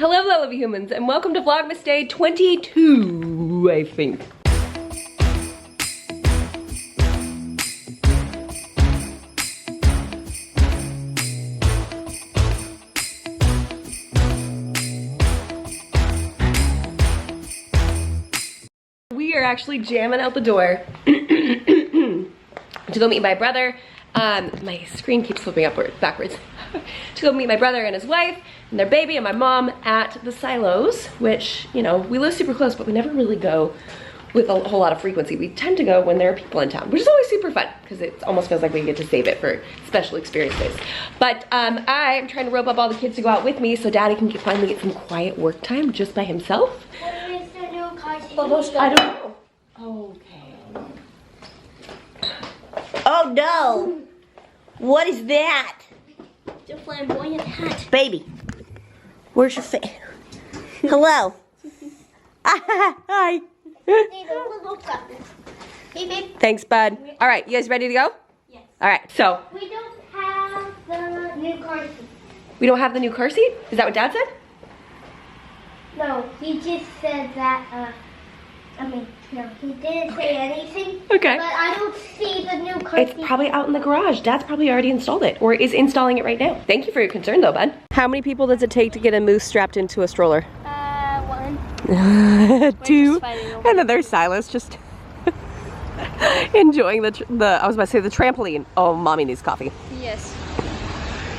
Hello, lovely humans, and welcome to Vlogmas Day 22, I think. We are actually jamming out the door to go meet my brother. My screen keeps flipping backwards. To go meet my brother and his wife and their baby and my mom at the silos, which, you know, we live super close, but we never really go with a whole lot of frequency. We tend to go when there are people in town, which is always super fun because it almost feels like we get to save it for special experiences. But I'm trying to rope up all the kids to go out with me so Daddy can finally get some quiet work time just by himself. What is the new car seat? I don't know. Okay. Oh no! What is that? The flamboyant hat. Baby, where's your face? Hello. Hi. Thanks, bud. All right, you guys ready to go? Yes. All right, so. We don't have the new car seat. We don't have the new car seat? Is that what Dad said? No, he just said that, no, he didn't say anything. Okay. But I don't see the new car It's seat. probably out in the garage. Dad's probably already installed it or is installing it right now. Thank you for your concern though, bud. How many people does it take to get a moose strapped into a stroller? One. Two. And then there's Silas just enjoying I was about to say the trampoline. Oh, mommy needs coffee. Yes.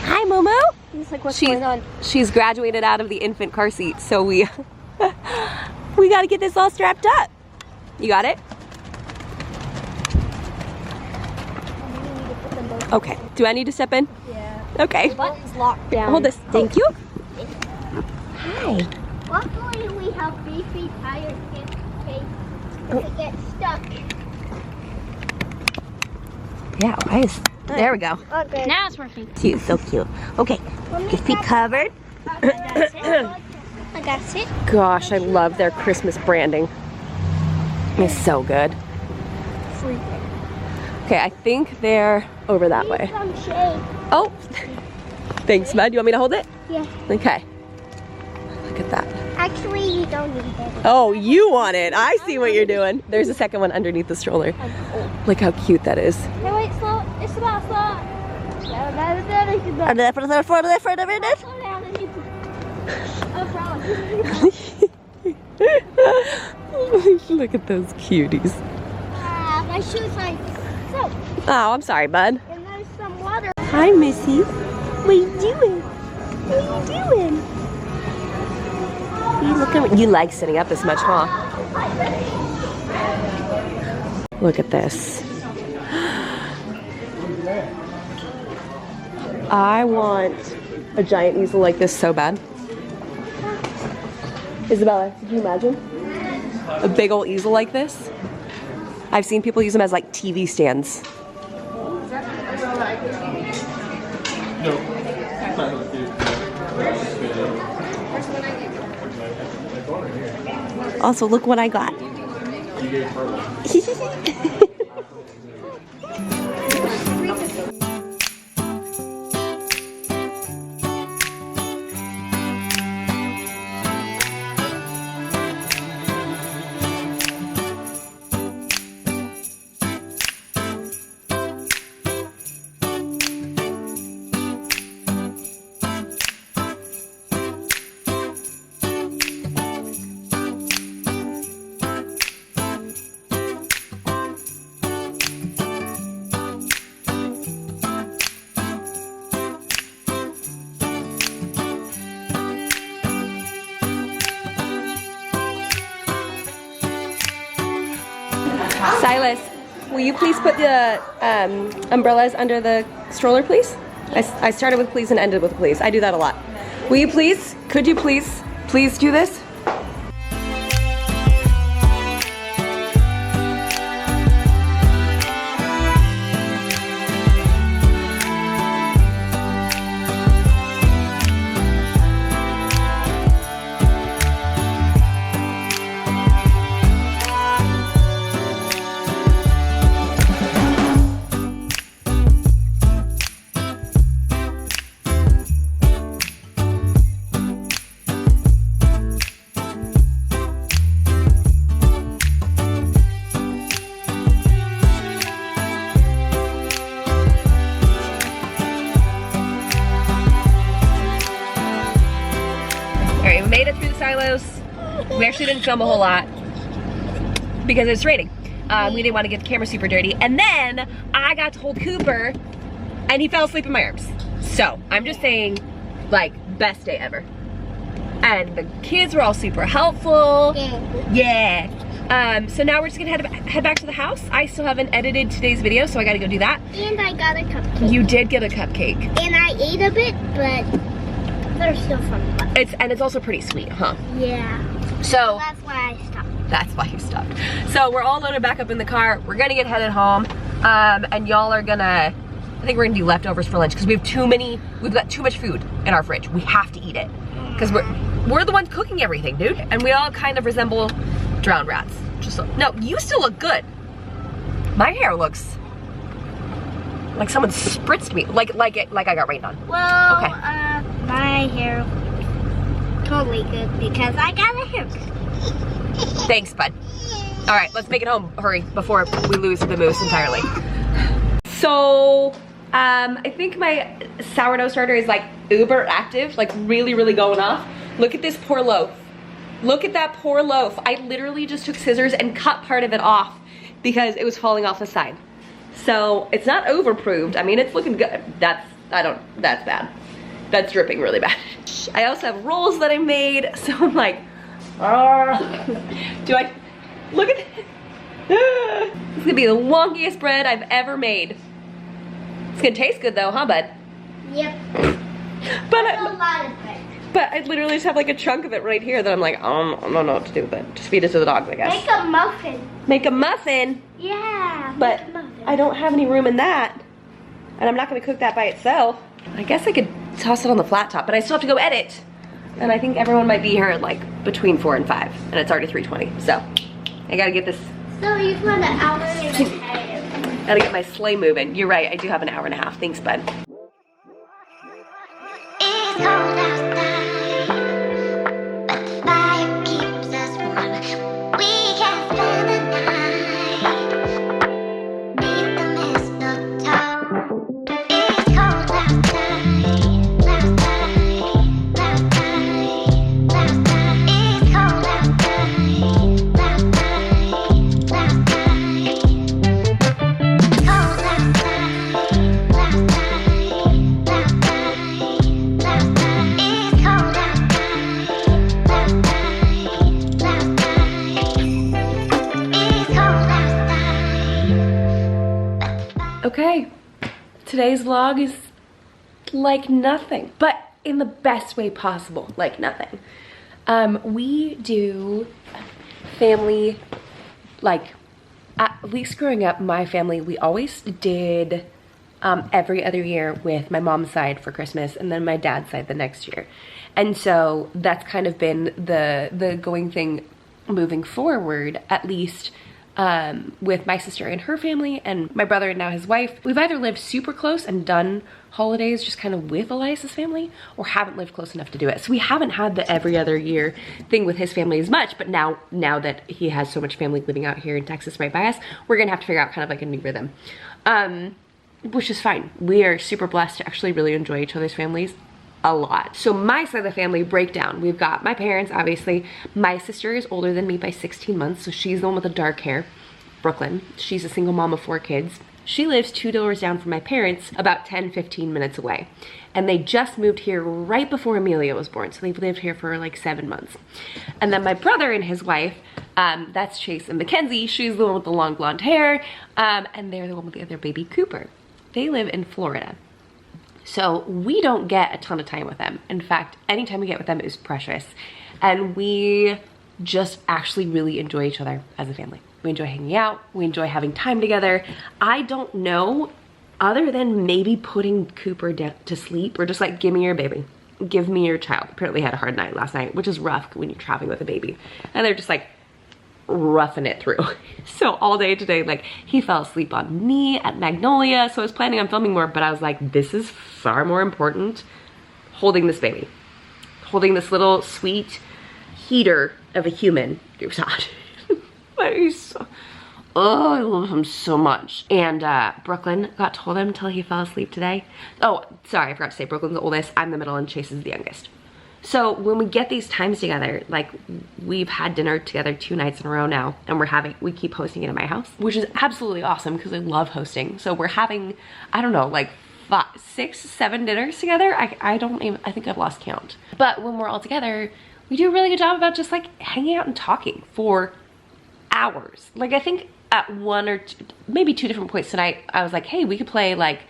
Hi, Momo. He's like, what's going on? She's graduated out of the infant car seat, so we got to get this all strapped up. You got it? Okay. Do I need to step in? Yeah. Okay. The button's locked down. Hold this. Thank you. Hi. Luckily, we have beefy tires in case it gets stuck. Yeah, there we go. Okay. Now it's working. Cute, so cute. Okay, your feet covered. I got it. Gosh, I love their Christmas branding. It's so good. Okay, I think they're over that way. Some shade. Oh, thanks, bud. You want me to hold it? Yeah. Okay. Look at that. Actually, you don't need it. Oh, you want it. I see what you're doing. There's a second one underneath the stroller. Look how cute that is. Hey, wait, slow. It's about slow. Are they for the minute? Slow down and you can... Oh, promise. Look at those cuties. My shoes like soap. Oh, I'm sorry, bud. And there's some water. Hi, Missy. What are you doing? What are you doing? You like sitting up this much, huh? Look at this. I want a giant easel like this so bad. Isabella, could you imagine? A big old easel like this? I've seen people use them as like TV stands. Also, look what I got. Silas, will you please put the umbrellas under the stroller, please? I started with please and ended with please. I do that a lot. Will you please, could you please do this? Okay, we made it through the silos. We actually didn't film a whole lot because it was raining. We didn't want to get the camera super dirty. And then I got to hold Cooper and he fell asleep in my arms. So I'm just saying, like, best day ever. And the kids were all super helpful. Yeah. So now we're just gonna head back to the house. I still haven't edited today's video, so I gotta go do that. And I got a cupcake. You did get a cupcake. And I ate a bit, but there's still some left. It's also pretty sweet, huh? Yeah. So that's why I stopped. that's why you stopped. So we're all loaded back up in the car. We're gonna get headed home. And y'all are gonna, I think we're gonna do leftovers for lunch because we've got too much food in our fridge. We have to eat it. Because we're the ones cooking everything, dude. And we all kind of resemble drowned rats. No, you still look good. My hair looks like someone spritzed me, like I got rained on. Well, okay. My hair totally good because I got a haircut. Thanks, bud. All right, let's make it home. Hurry before we lose the moose entirely. So, I think my sourdough starter is like uber active, like really, really going off. Look at this poor loaf. Look at that poor loaf. I literally just took scissors and cut part of it off because it was falling off the side. So it's not overproofed. I mean, it's looking good. That's bad. That's dripping really bad. I also have rolls that I made. So I'm like, do I, look at this. It's gonna be the wonkiest bread I've ever made. It's gonna taste good though, huh, bud? Yep. But a lot of bread. But I literally just have like a chunk of it right here that I'm like, I don't know what to do with it. Just feed it to the dogs, I guess. Make a muffin. Make a muffin? Yeah, but make a muffin. I don't have any room in that. And I'm not gonna cook that by itself. I guess I could toss it on the flat top, but I still have to go edit. And I think everyone might be here at like between 4 and 5. And it's already 3:20, so I gotta get this. So you spent an hour and a half. Gotta get my sleigh moving. You're right, I do have an hour and a half. Thanks, bud. It's cold outside. Okay, today's vlog is like nothing, but in the best way possible, like nothing. We do family, like at least growing up, my family, we always did every other year with my mom's side for Christmas and then my dad's side the next year. And so that's kind of been the going thing moving forward, at least with my sister and her family and my brother and now his wife. We've either lived super close and done holidays just kind of with Elias's family or haven't lived close enough to do it. So we haven't had the every other year thing with his family as much, but now that he has so much family living out here in Texas right by us, we're gonna have to figure out kind of like a new rhythm, which is fine. We are super blessed to actually really enjoy each other's families a lot. So my side of the family breakdown, we've got my parents, obviously. My sister is older than me by 16 months, so she's the one with the dark hair, Brooklyn. She's a single mom of 4 kids. She lives 2 doors down from my parents, about 10-15 minutes away. And they just moved here right before Amelia was born, so they've lived here for like 7 months. And then my brother and his wife, that's Chase and Mackenzie. She's the one with the long blonde hair, and they're the one with the other baby, Cooper. They live in Florida. So we don't get a ton of time with them. In fact, anytime we get with them is precious. And we just actually really enjoy each other as a family. We enjoy hanging out. We enjoy having time together. I don't know, other than maybe putting Cooper to sleep or just like, give me your baby. Give me your child. Apparently had a hard night last night, which is rough when you're traveling with a baby. And they're just like roughing it through. So all day today, like he fell asleep on me at Magnolia. So I was planning on filming more, but I was like, this is far more important. Holding this baby. Holding this little sweet heater of a human. It was hot. But he's so, oh, I love him so much. And Brooklyn got to hold him until he fell asleep today. Oh, sorry, I forgot to say Brooklyn's the oldest. I'm the middle and Chase is the youngest. So when we get these times together, like we've had dinner together 2 nights in a row now, and we keep hosting it at my house, which is absolutely awesome because I love hosting. So we're having, I don't know, like 5, 6, 7 dinners together. I think I've lost count. But when we're all together, we do a really good job about just like hanging out and talking for hours. Like I think at 1 or 2, maybe 2 different points tonight, I was like, hey, we could play like,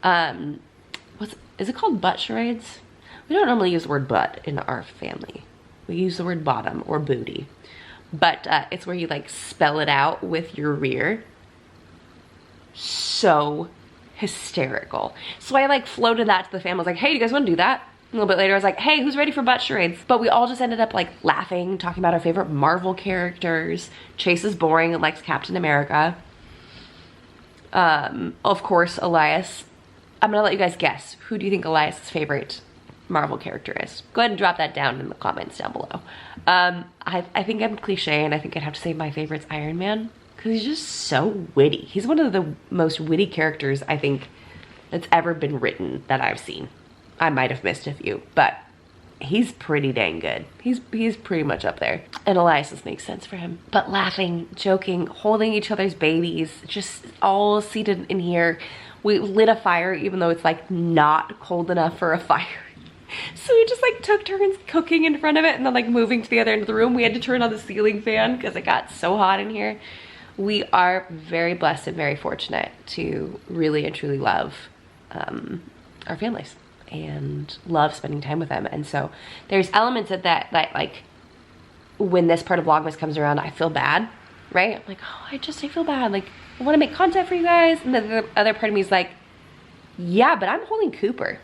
is it called butt charades? We don't normally use the word butt in our family. We use the word bottom or booty. But it's where you like spell it out with your rear. So hysterical. So I like floated that to the family. I was like, hey, do you guys want to do that? A little bit later, I was like, hey, who's ready for butt charades? But we all just ended up like laughing, talking about our favorite Marvel characters. Chase is boring and likes Captain America. Of course, Elias. I'm gonna let you guys guess. Who do you think Elias's favorite Marvel character is? Go ahead and drop that down in the comments down below. I think I'm cliche, and I think I'd have to say my favorite's Iron Man, because he's just so witty. He's one of the most witty characters I think that's ever been written that I've seen. I might have missed a few, but he's pretty dang good. He's pretty much up there. And Elias makes sense for him. But laughing, joking, holding each other's babies, just all seated in here. We lit a fire even though it's like not cold enough for a fire. So we just like took turns cooking in front of it and then like moving to the other end of the room. We had to turn on the ceiling fan because it got so hot in here. We are very blessed and very fortunate to really and truly love our families and love spending time with them. And so there's elements of that like when this part of Vlogmas comes around, I feel bad, right? I'm like, oh, I feel bad. Like I want to make content for you guys. And the other part of me is like, yeah, but I'm holding Cooper.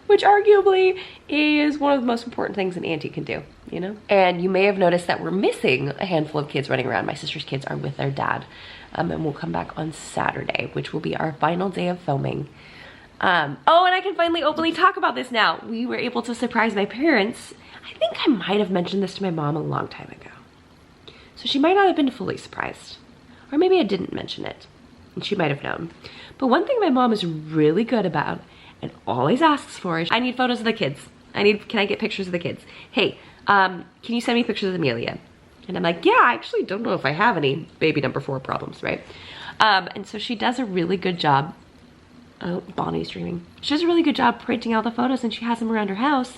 Which arguably is one of the most important things an auntie can do, you know? And you may have noticed that we're missing a handful of kids running around. My sister's kids are with their dad. And we'll come back on Saturday, which will be our final day of filming. Oh, and I can finally openly talk about this now. We were able to surprise my parents. I think I might have mentioned this to my mom a long time ago. So she might not have been fully surprised. Or maybe I didn't mention it, and she might have known. But one thing my mom is really good about and always asks for is, I need photos of the kids. Can I get pictures of the kids? Hey, can you send me pictures of Amelia? And I'm like, yeah, I actually don't know if I have any baby number 4 problems, right? And so she does a really good job. Oh, Bonnie's dreaming. She does a really good job printing out the photos and she has them around her house.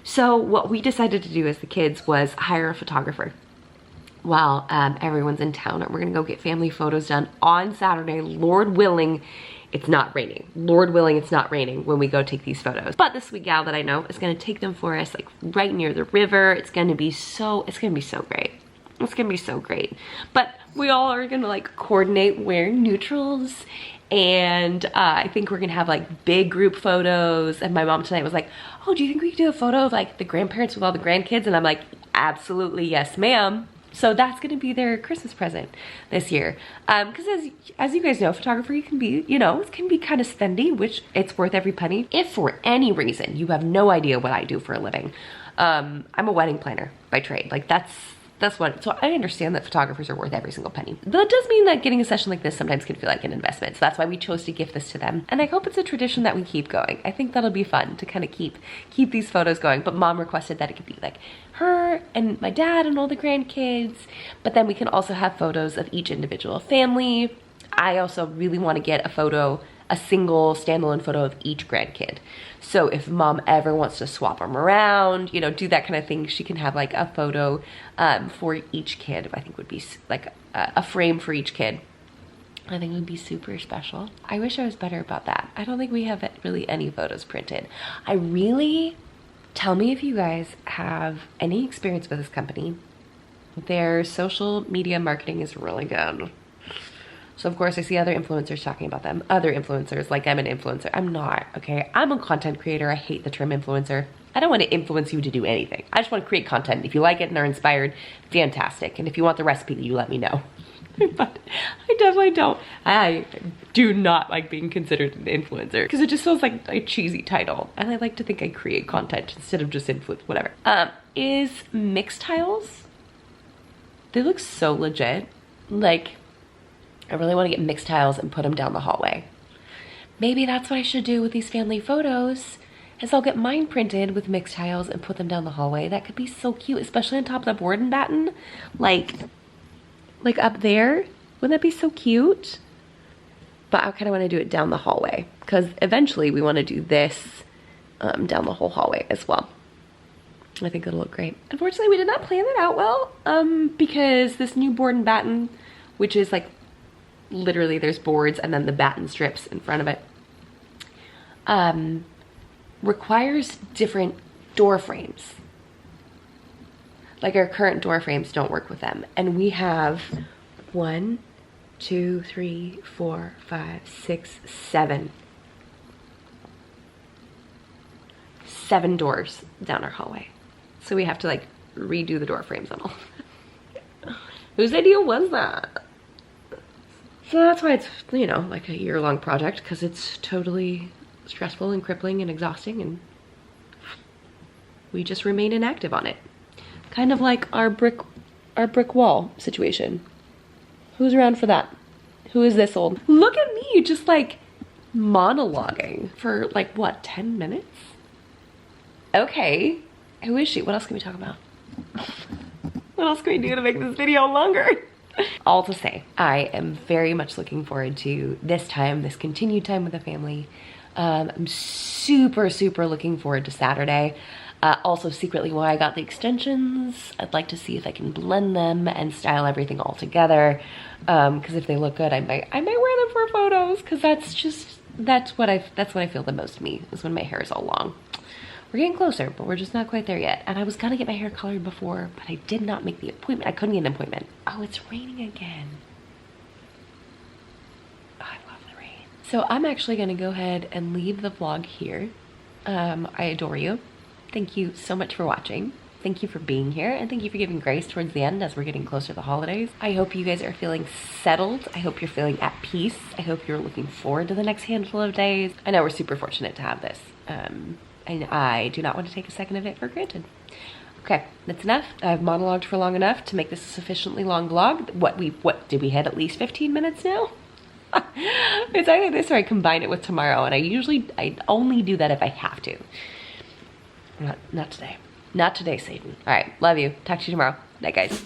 So what we decided to do as the kids was hire a photographer while everyone's in town, and we're gonna go get family photos done on Saturday, Lord willing. It's not raining. Lord willing, it's not raining when we go take these photos. But this sweet gal that I know is gonna take them for us, like right near the river. It's gonna be so great. It's gonna be so great. But we all are gonna like coordinate wearing neutrals, and I think we're gonna have like big group photos. And my mom tonight was like, oh, do you think we could do a photo of like the grandparents with all the grandkids? And I'm like, absolutely, yes, ma'am. So that's gonna be their Christmas present this year. Because as you guys know, photography can be, you know, it can be kind of spendy, which it's worth every penny. If for any reason you have no idea what I do for a living, I'm a wedding planner by trade. Like that's what, so I understand that photographers are worth every single penny. Though it does mean that getting a session like this sometimes can feel like an investment. So that's why we chose to gift this to them. And I hope it's a tradition that we keep going. I think that'll be fun to kind of keep these photos going. But mom requested that it could be like her and my dad and all the grandkids. But then we can also have photos of each individual family. I also really want to get a single standalone photo of each grandkid. So if mom ever wants to swap them around, you know, do that kind of thing, she can have like a photo for each kid. I think would be like a frame for each kid. I think it would be super special. I wish I was better about that. I don't think we have really any photos printed. Tell me if you guys have any experience with this company. Their social media marketing is really good. So of course I see other influencers talking about them. Other influencers, like I'm an influencer. I'm not, okay? I'm a content creator. I hate the term influencer. I don't want to influence you to do anything. I just want to create content. If you like it and are inspired, fantastic. And if you want the recipe, you let me know. But I definitely don't. I do not like being considered an influencer because it just feels like a cheesy title. And I like to think I create content instead of just influence, whatever. Is mix tiles. They look so legit. Like, I really want to get mixed tiles and put them down the hallway. Maybe that's what I should do with these family photos is I'll get mine printed with mixed tiles and put them down the hallway. That could be so cute, especially on top of the board and batten. Like up there. Wouldn't that be so cute? But I kind of want to do it down the hallway because eventually we want to do this down the whole hallway as well. I think it'll look great. Unfortunately, we did not plan that out well because this new board and batten, which is like literally there's boards and then the batten strips in front of it, requires different door frames. Like our current door frames don't work with them. And we have 1, 2, 3, 4, 5, 6, 7. 7 doors down our hallway. So we have to like redo the door frames and all. Whose idea was that? So that's why it's, you know, like a year-long project, because it's totally stressful and crippling and exhausting, and we just remain inactive on it. Kind of like our brick wall situation. Who's around for that? Who is this old? Look at me just like monologuing for like what, 10 minutes? Okay, who is she? What else can we talk about? What else can we do to make this video longer? All to say, I am very much looking forward to this time, this continued time with the family. I'm super, super looking forward to Saturday. Also secretly why I got the extensions. I'd like to see if I can blend them and style everything all together. Because if they look good, I might wear them for photos, because that's what I feel the most me, is when my hair is all long. We're getting closer, but we're just not quite there yet. And I was gonna get my hair colored before, but I did not make the appointment. I couldn't get an appointment. Oh, it's raining again. Oh, I love the rain. So I'm actually gonna go ahead and leave the vlog here. I adore you. Thank you so much for watching. Thank you for being here, and thank you for giving grace towards the end as we're getting closer to the holidays. I hope you guys are feeling settled. I hope you're feeling at peace. I hope you're looking forward to the next handful of days. I know we're super fortunate to have this. And I do not want to take a second of it for granted. Okay, that's enough. I've monologued for long enough to make this a sufficiently long vlog. What did we hit at least 15 minutes now? It's either this or I combine it with tomorrow, and I only do that if I have to. Not today. Not today, Satan. All right, love you. Talk to you tomorrow. Night, guys.